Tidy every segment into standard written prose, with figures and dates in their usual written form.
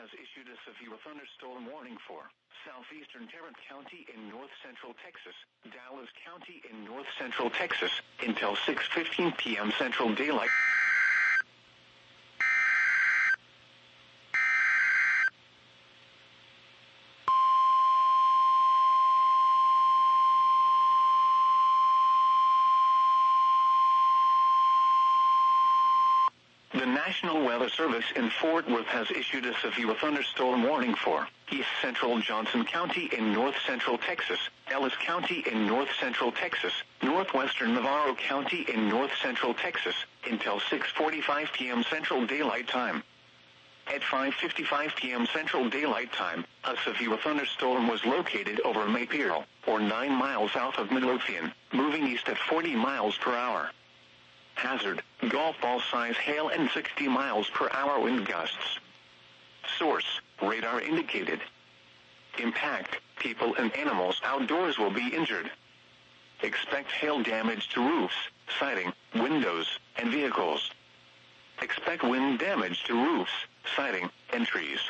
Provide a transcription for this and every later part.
has issued a severe thunderstorm warning for southeastern Tarrant County in north-central Texas, Dallas County in north-central Texas, until 6:15 p.m. Central Daylight. The National Weather Service in Fort Worth has issued a severe thunderstorm warning for East Central Johnson County in north-central Texas, Ellis County in north-central Texas, Northwestern Navarro County in north-central Texas, until 6:45 p.m. Central Daylight Time. At 5:55 p.m. Central Daylight Time, a severe thunderstorm was located over Maypearl, or 9 miles south of Midlothian, moving east at 40 miles per hour. Hazard, golf ball size hail and 60 miles per hour wind gusts. Source, radar indicated. Impact, people and animals outdoors will be injured. Expect hail damage to roofs, siding, windows, and vehicles. Expect wind damage to roofs, siding, and trees.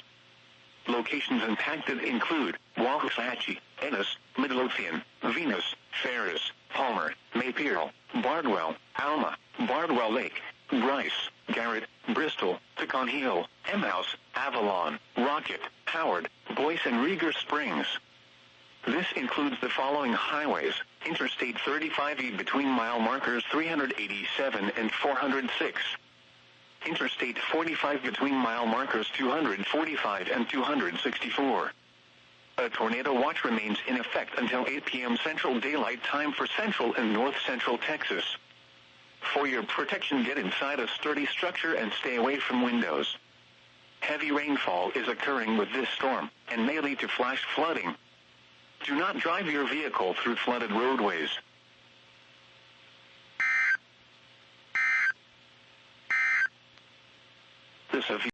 Locations impacted include Waxahachie, Ennis, Midlothian, Venus, Ferris, Palmer, Maypearl, Bardwell, Alma, Bardwell Lake, Bryce, Garrett, Bristol, Pecan Hill, Emhouse, Avalon, Rocket, Howard, Boyce and Rieger Springs. This includes the following highways: Interstate 35E between mile markers 387 and 406. Interstate 45 between mile markers 245 and 264. A tornado watch remains in effect until 8 p.m. Central Daylight Time for central and north-central Texas. For your protection, get inside a sturdy structure and stay away from windows. Heavy rainfall is occurring with this storm, and may lead to flash flooding. Do not drive your vehicle through flooded roadways. The severe